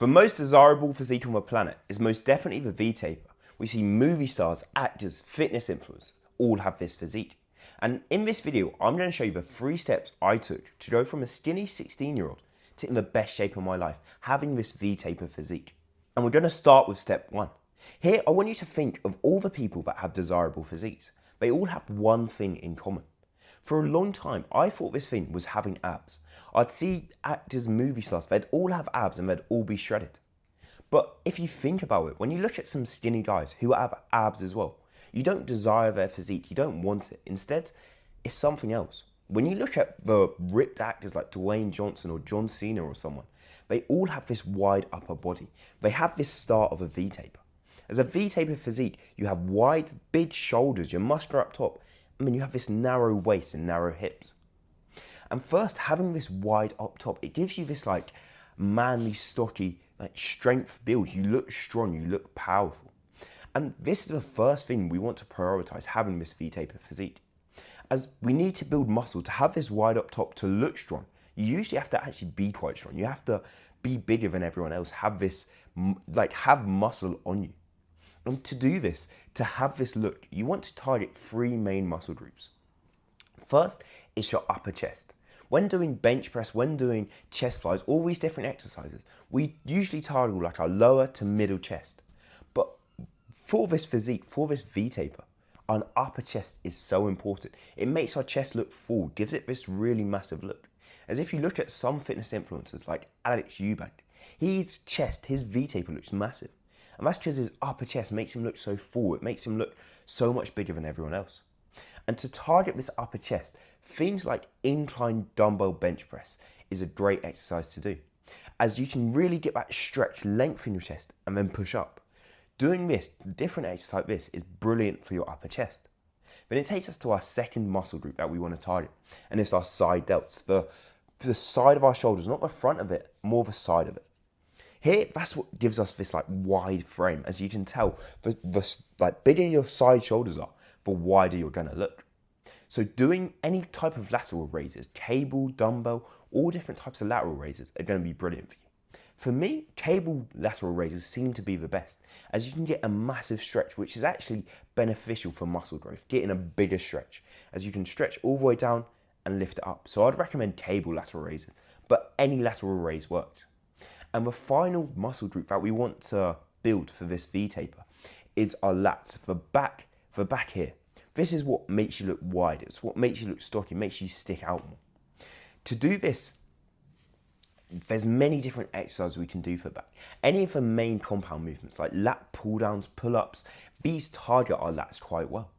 The most desirable physique on the planet is most definitely the V-taper. We see movie stars, actors, fitness influencers all have this physique. And in this video, I'm going to show you the 3 steps I took to go from a skinny 16-year-old to in the best shape of my life, having this V-taper physique. And we're going to start with step 1. Here, I want you to think of all the people that have desirable physiques. They all have one thing in common. For a long time, I thought this thing was having abs. I'd see actors, movie stars, they'd all have abs and they'd all be shredded. But if you think about it, when you look at some skinny guys who have abs as well, you don't desire their physique, you don't want it. Instead, it's something else. When you look at the ripped actors like Dwayne Johnson or John Cena or someone, they all have this wide upper body. They have this start of a V-taper. As a V-taper physique, you have wide, big shoulders, you're muscular up top, and then you have this narrow waist and narrow hips. And first, having this wide up top, it gives you this like manly, stocky, like strength build. You look strong, you look powerful. And this is the first thing we want to prioritize, having this V-taper physique. As we need to build muscle, to have this wide up top, to look strong, you usually have to actually be quite strong. You have to be bigger than everyone else, have this, like have muscle on you. And to do this, to have this look, you want to target 3 main muscle groups. First is your upper chest. When doing bench press, when doing chest flies, all these different exercises, we usually target like our lower to middle chest. But for this physique, for this V-taper, an upper chest is so important. It makes our chest look full, gives it this really massive look. As if you look at some fitness influencers like Alex Eubank, his chest, his V-taper looks massive. And that's because his upper chest makes him look so full. It makes him look so much bigger than everyone else. And to target this upper chest, things like incline dumbbell bench press is a great exercise to do, as you can really get that stretch, lengthen your chest, and then push up. Doing this, different exercise like this, is brilliant for your upper chest. Then it takes us to our second muscle group that we want to target, and it's our side delts, the side of our shoulders, not the front of it, more the side of it. Here, that's what gives us this like wide frame. As you can tell, the like bigger your side shoulders are, the wider you're gonna look. So doing any type of lateral raises, cable, dumbbell, all different types of lateral raises are gonna be brilliant for you. For me, cable lateral raises seem to be the best, as you can get a massive stretch, which is actually beneficial for muscle growth, getting a bigger stretch, as you can stretch all the way down and lift it up. So I'd recommend cable lateral raises, but any lateral raise works. And the final muscle group that we want to build for this V-taper is our lats, the back here. This is what makes you look wide. It's what makes you look stocky, makes you stick out more. To do this, there's many different exercises we can do for back. Any of the main compound movements like lat pull downs, pull-ups, these target our lats quite well.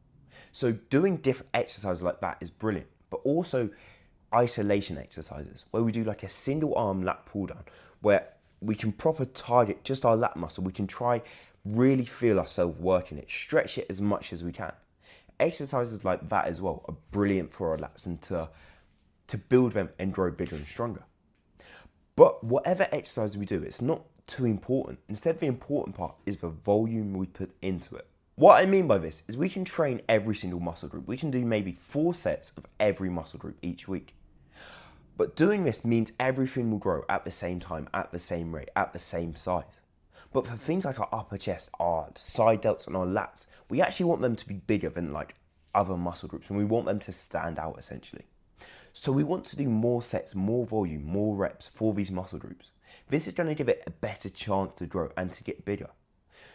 So doing different exercises like that is brilliant, but also isolation exercises where we do like a single arm lat pull down, where we can proper target just our lat muscle. We can try really feel ourselves working it, stretch it as much as we can. Exercises like that as well are brilliant for our lats and to build them and grow bigger and stronger. But whatever exercise we do, it's not too important. Instead, the important part is the volume we put into it. What I mean by this is we can train every single muscle group. We can do maybe 4 sets of every muscle group each week. But doing this means everything will grow at the same time, at the same rate, at the same size. But for things like our upper chest, our side delts and our lats, we actually want them to be bigger than like other muscle groups, and we want them to stand out essentially. So we want to do more sets, more volume, more reps for these muscle groups. This is going to give it a better chance to grow and to get bigger.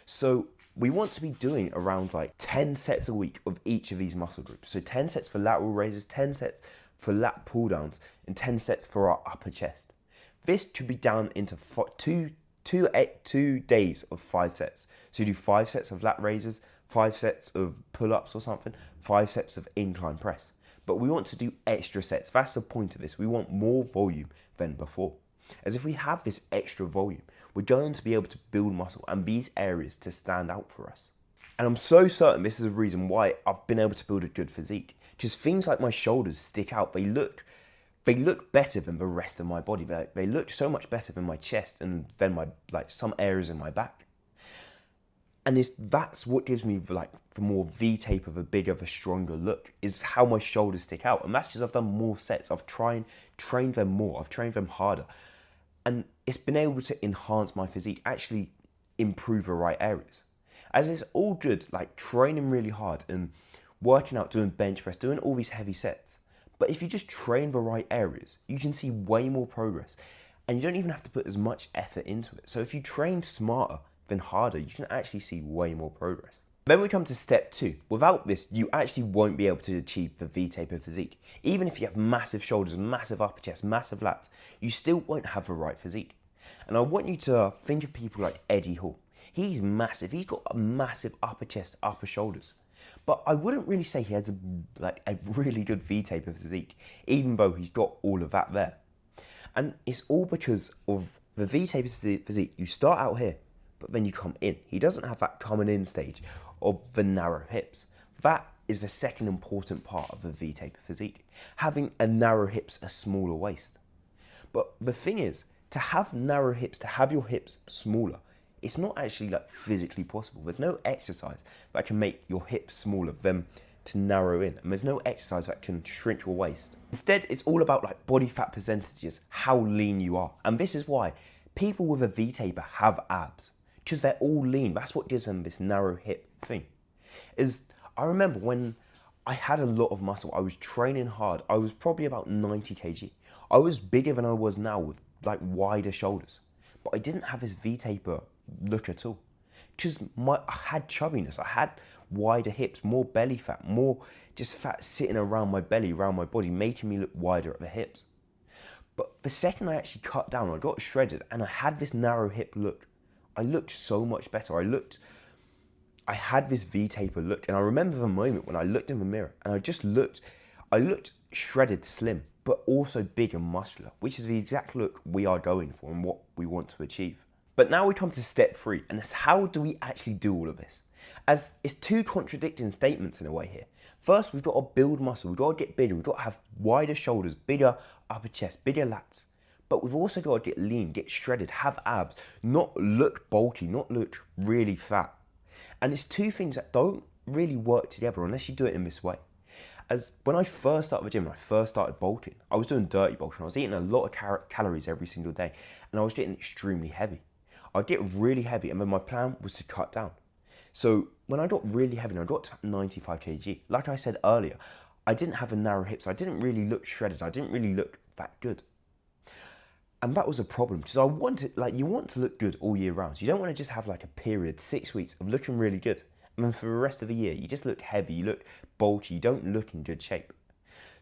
So we want to be doing around like 10 sets a week of each of these muscle groups. So 10 sets for lateral raises, 10 sets for lat pull downs, and 10 sets for our upper chest. This should be down into 2 days of 5 sets. So you do 5 sets of lat raises, 5 sets of pull-ups or something, 5 sets of incline press. But we want to do extra sets. That's the point of this. We want more volume than before. As if we have this extra volume, we're going to be able to build muscle and these areas to stand out for us. And I'm so certain this is a reason why I've been able to build a good physique. Just things like my shoulders stick out. They look better than the rest of my body. They look so much better than my chest and than my like some areas in my back. And that's what gives me the more V-taper, the bigger, the stronger look, is how my shoulders stick out. And that's because I've done more sets. I've trained them more. I've trained them harder. And it's been able to enhance my physique, actually improve the right areas. As it's all good, like training really hard and working out, doing bench press, doing all these heavy sets. But if you just train the right areas, you can see way more progress and you don't even have to put as much effort into it. So if you train smarter than harder, you can actually see way more progress. Then we come to step 2. Without this, you actually won't be able to achieve the V-taper physique. Even if you have massive shoulders, massive upper chest, massive lats, you still won't have the right physique. And I want you to think of people like Eddie Hall. He's massive. He's got a massive upper chest, upper shoulders. But I wouldn't really say he has a really good V-taper physique, even though he's got all of that there. And it's all because of the V-taper physique. You start out here, but then you come in. He doesn't have that coming in stage of the narrow hips. That is the second important part of the V-taper physique. Having a narrow hips, a smaller waist. But the thing is, to have narrow hips, to have your hips smaller, it's not actually like physically possible. There's no exercise that can make your hips smaller than to narrow in, and there's no exercise that can shrink your waist. Instead, it's all about like body fat percentages, how lean you are. And this is why people with a V-taper have abs, because they're all lean. That's what gives them this narrow hip thing. I remember when I had a lot of muscle, I was training hard, I was probably about 90 kg. I was bigger than I was now with like wider shoulders, but I didn't have this V-taper look at all. Because I had chubbiness, I had wider hips, more belly fat, more just fat sitting around my belly, around my body, making me look wider at the hips. But the second I actually cut down, I got shredded and I had this narrow hip look, I looked so much better. I had this V-taper look, and I remember the moment when I looked in the mirror and I looked shredded, slim, but also big and muscular, which is the exact look we are going for and what we want to achieve. But now we come to step 3, and that's how do we actually do all of this? As it's 2 contradicting statements in a way here. First, we've got to build muscle, we've got to get bigger, we've got to have wider shoulders, bigger upper chest, bigger lats. But we've also got to get lean, get shredded, have abs, not look bulky, not look really fat. And it's 2 things that don't really work together unless you do it in this way. As when I first started the gym, when I first started bulking, I was doing dirty bulking. I was eating a lot of calories every single day, and I was getting extremely heavy. I'd get really heavy, and then my plan was to cut down. So when I got really heavy, and I got to 95 kg, like I said earlier, I didn't have a narrow hip, so I didn't really look shredded. I didn't really look that good. And that was a problem, because you want to look good all year round. So you don't want to just have like a period, 6 weeks of looking really good. And then for the rest of the year, you just look heavy, you look bulky, you don't look in good shape.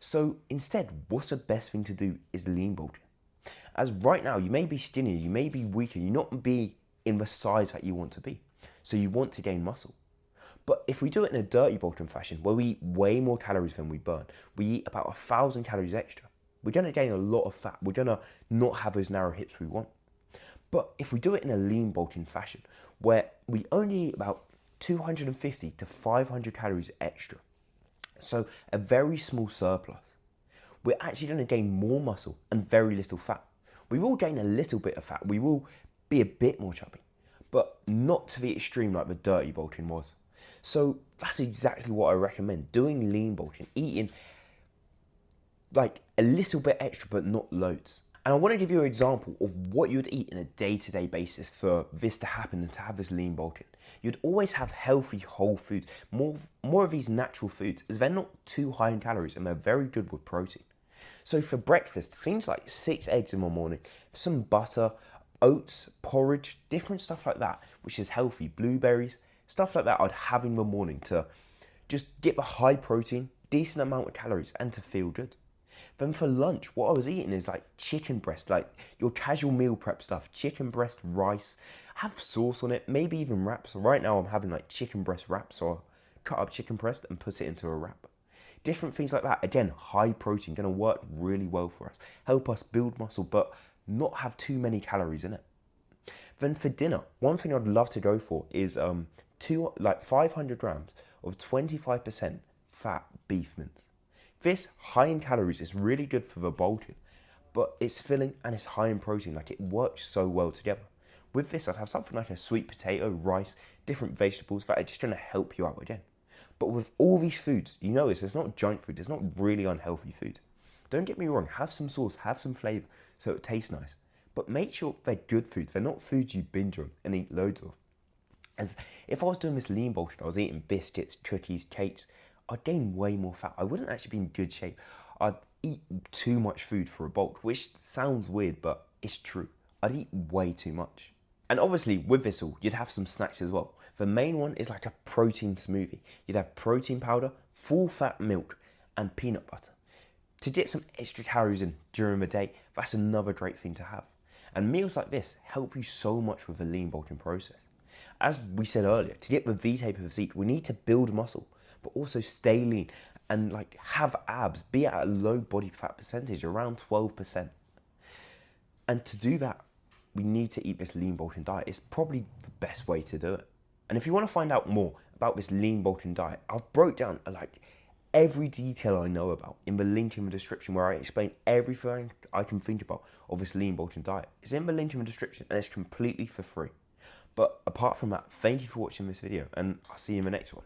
So instead, what's the best thing to do is lean bulking. As right now, you may be skinnier, you may be weaker, you not be in the size that you want to be. So you want to gain muscle. But if we do it in a dirty bulking fashion, where we eat way more calories than we burn, we eat about 1,000 calories extra, we're going to gain a lot of fat. We're going to not have those narrow hips we want. But if we do it in a lean bulking fashion, where we only eat about 250 to 500 calories extra, so a very small surplus, we're actually going to gain more muscle and very little fat. We will gain a little bit of fat. We will be a bit more chubby, but not to the extreme like the dirty bulking was. So that's exactly what I recommend. Doing lean bulking, eating like a little bit extra, but not loads. And I want to give you an example of what you'd eat on a day-to-day basis for this to happen and to have this lean bulking. You'd always have healthy whole foods, more of these natural foods, as they're not too high in calories and they're very good with protein. So for breakfast, things like 6 eggs in the morning, some butter, oats, porridge, different stuff like that, which is healthy, blueberries, stuff like that I'd have in the morning to just get the high protein, decent amount of calories and to feel good. Then for lunch, what I was eating is like chicken breast, like your casual meal prep stuff, chicken breast, rice, have sauce on it, maybe even wraps. Right now I'm having like chicken breast wraps, so I'll cut up chicken breast and put it into a wrap. Different things like that. Again, high protein, going to work really well for us. Help us build muscle, but not have too many calories in it. Then for dinner, one thing I'd love to go for is 500 grams of 25% fat beef mince. This, high in calories, is really good for the bulking, but it's filling and it's high in protein, like it works so well together. With this, I'd have something like a sweet potato, rice, different vegetables that are just going to help you out again. But with all these foods, you know it's not junk food, it's not really unhealthy food. Don't get me wrong, have some sauce, have some flavour, so it tastes nice. but make sure they're good foods. They're not foods you binge on and eat loads of. As if I was doing this lean bulk and I was eating biscuits, cookies, cakes, I'd gain way more fat. I wouldn't actually be in good shape. I'd eat too much food for a bulk, which sounds weird, but it's true. I'd eat way too much. And obviously with this all, you'd have some snacks as well. The main one is like a protein smoothie. You'd have protein powder, full fat milk, and peanut butter. To get some extra calories in during the day, that's another great thing to have. And meals like this help you so much with the lean bulking process. As we said earlier, to get the V-taper physique, we need to build muscle, but also stay lean and have abs, be at a low body fat percentage, around 12%. And to do that, we need to eat this lean bulking diet. It's probably the best way to do it. And if you want to find out more about this lean bulking diet, I've broke down every detail I know about in the link in the description, where I explain everything I can think about of this lean bulking diet. It's in the link in the description and it's completely for free. But apart from that, thank you for watching this video, and I'll see you in the next one.